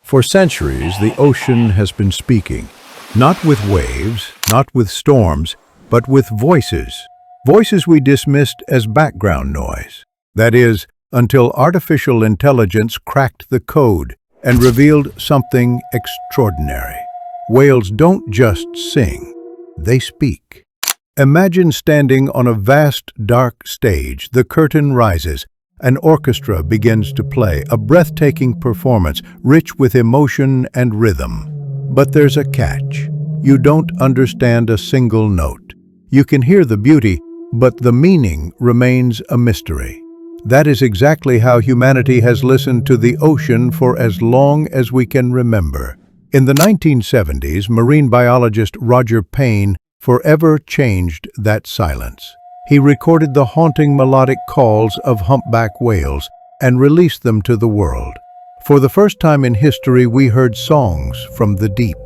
For centuries, the ocean has been speaking, not with waves, not with storms, but with voices. Voices we dismissed as background noise. That is, until artificial intelligence cracked the code and revealed something extraordinary. Whales don't just sing, they speak. Imagine standing on a vast, dark stage. The curtain rises. An orchestra begins to play, a breathtaking performance, rich with emotion and rhythm. But there's a catch. You don't understand a single note. You can hear the beauty, but the meaning remains a mystery. That is exactly how humanity has listened to the ocean for as long as we can remember. In the 1970s, marine biologist Roger Payne forever changed that silence. He recorded the haunting melodic calls of humpback whales and released them to the world. For the first time in history, we heard songs from the deep.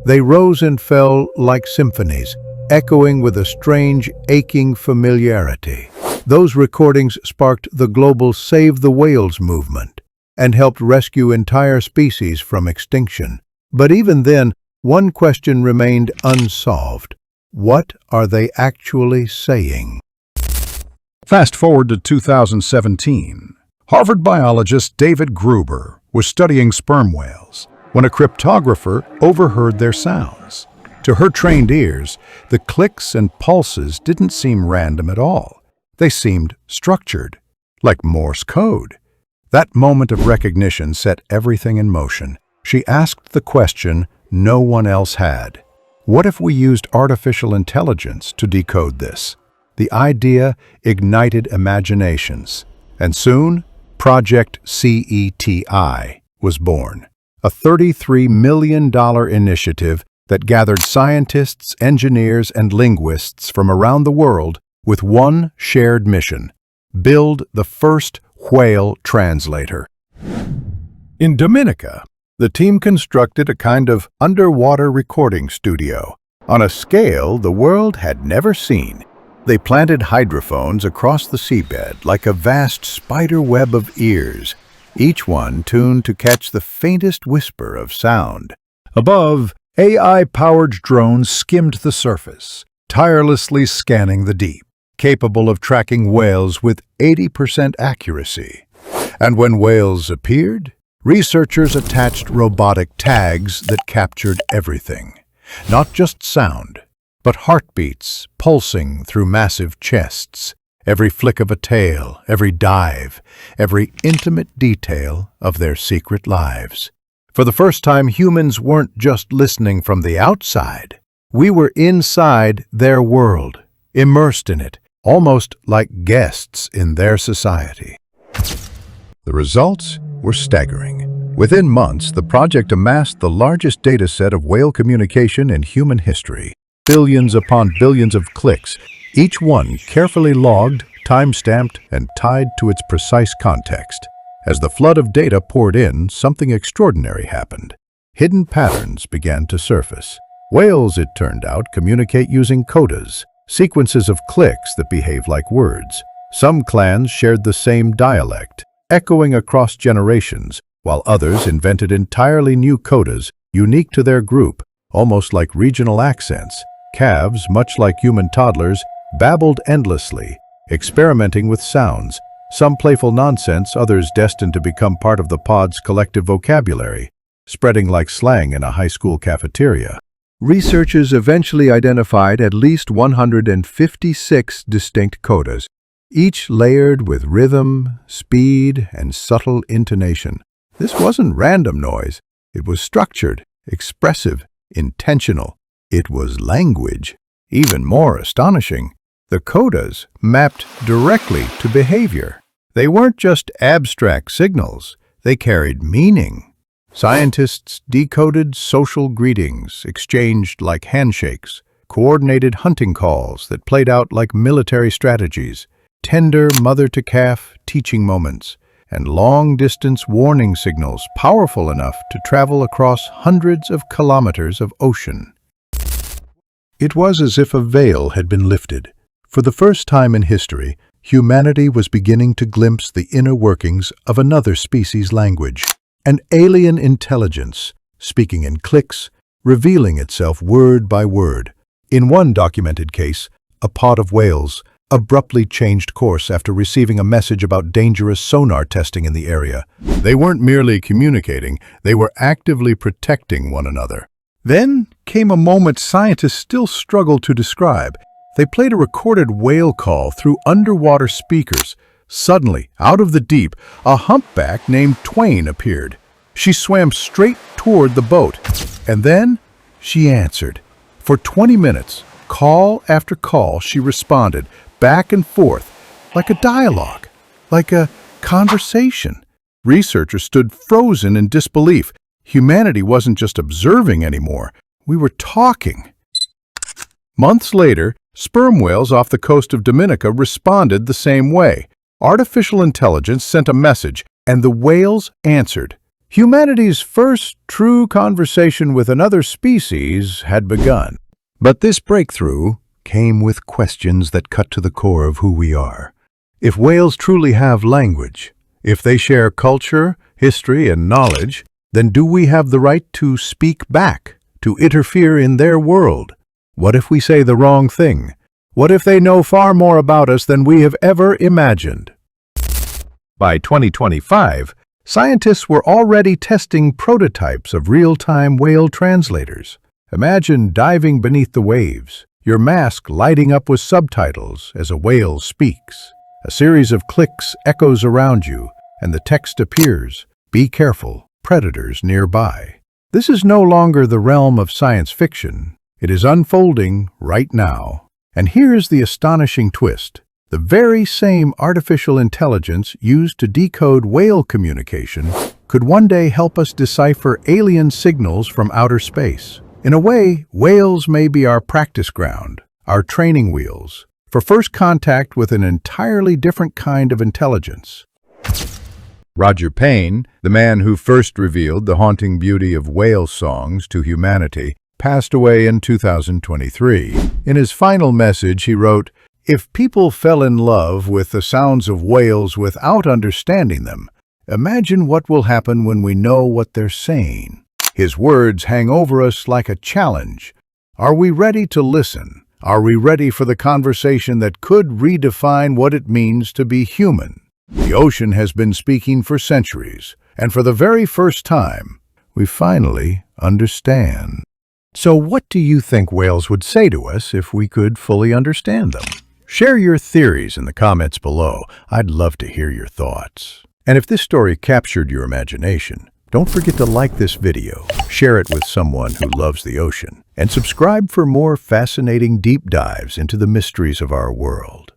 They rose and fell like symphonies, echoing with a strange, aching familiarity. Those recordings sparked the global Save the Whales movement and helped rescue entire species from extinction. But even then, one question remained unsolved. What are they actually saying? Fast forward to 2017. Harvard biologist David Gruber was studying sperm whales when a cryptographer overheard their sounds. To her trained ears, the clicks and pulses didn't seem random at all. They seemed structured, like Morse code. That moment of recognition set everything in motion. She asked the question no one else had. What if we used artificial intelligence to decode this? The idea ignited imaginations, and soon, Project CETI was born, a $33 million initiative that gathered scientists, engineers, and linguists from around the world with one shared mission: build the first whale translator. In Dominica, the team constructed a kind of underwater recording studio on a scale the world had never seen. They planted hydrophones across the seabed like a vast spider web of ears, each one tuned to catch the faintest whisper of sound. Above, AI-powered drones skimmed the surface, tirelessly scanning the deep, capable of tracking whales with 80% accuracy. And when whales appeared, researchers attached robotic tags that captured everything, not just sound, but heartbeats pulsing through massive chests, every flick of a tail, every dive, every intimate detail of their secret lives. For the first time, humans weren't just listening from the outside. We were inside their world, immersed in it, almost like guests in their society. The results were staggering. Within months, the project amassed the largest data set of whale communication in human history. Billions upon billions of clicks, each one carefully logged, time-stamped, and tied to its precise context. As the flood of data poured in, something extraordinary happened. Hidden patterns began to surface. Whales, it turned out, communicate using codas, sequences of clicks that behave like words. Some clans shared the same dialect, echoing across generations, while others invented entirely new codas, unique to their group, almost like regional accents. Calves, much like human toddlers, babbled endlessly, experimenting with sounds, some playful nonsense, others destined to become part of the pod's collective vocabulary, spreading like slang in a high school cafeteria. Researchers eventually identified at least 156 distinct codas, each layered with rhythm, speed, and subtle intonation. This wasn't random noise. It was structured, expressive, intentional. It was language. Even more astonishing, the codas mapped directly to behavior. They weren't just abstract signals. They carried meaning. Scientists decoded social greetings, exchanged like handshakes, coordinated hunting calls that played out like military strategies, tender mother-to-calf teaching moments, and long-distance warning signals powerful enough to travel across hundreds of kilometers of ocean. It was as if a veil had been lifted. For the first time in history, humanity was beginning to glimpse the inner workings of another species' language. An alien intelligence, speaking in clicks, revealing itself word by word. In one documented case, a pod of whales abruptly changed course after receiving a message about dangerous sonar testing in the area. They weren't merely communicating, they were actively protecting one another. Then came a moment scientists still struggle to describe. They played a recorded whale call through underwater speakers. Suddenly, out of the deep, a humpback named Twain appeared. She swam straight toward the boat, and then she answered. For 20 minutes, call after call, she responded, back and forth, like a dialogue, like a conversation. Researchers stood frozen in disbelief. Humanity wasn't just observing anymore. We were talking. Months later, sperm whales off the coast of Dominica responded the same way. Artificial intelligence sent a message, and the whales answered. Humanity's first true conversation with another species had begun. But this breakthrough came with questions that cut to the core of who we are. If whales truly have language, if they share culture, history, and knowledge, then do we have the right to speak back, to interfere in their world? What if we say the wrong thing? What if they know far more about us than we have ever imagined? By 2025, scientists were already testing prototypes of real-time whale translators. Imagine diving beneath the waves, your mask lighting up with subtitles as a whale speaks. A series of clicks echoes around you, and the text appears, "Be careful, predators nearby." This is no longer the realm of science fiction. It is unfolding right now. And here's the astonishing twist. The very same artificial intelligence used to decode whale communication could one day help us decipher alien signals from outer space. In a way, whales may be our practice ground, our training wheels, for first contact with an entirely different kind of intelligence. Roger Payne, the man who first revealed the haunting beauty of whale songs to humanity, passed away in 2023. In his final message, he wrote, "If people fell in love with the sounds of whales without understanding them, imagine what will happen when we know what they're saying." His words hang over us like a challenge. Are we ready to listen? Are we ready for the conversation that could redefine what it means to be human? The ocean has been speaking for centuries, and for the very first time, we finally understand. So what do you think whales would say to us if we could fully understand them? Share your theories in the comments below. I'd love to hear your thoughts. And if this story captured your imagination, don't forget to like this video, share it with someone who loves the ocean, and subscribe for more fascinating deep dives into the mysteries of our world.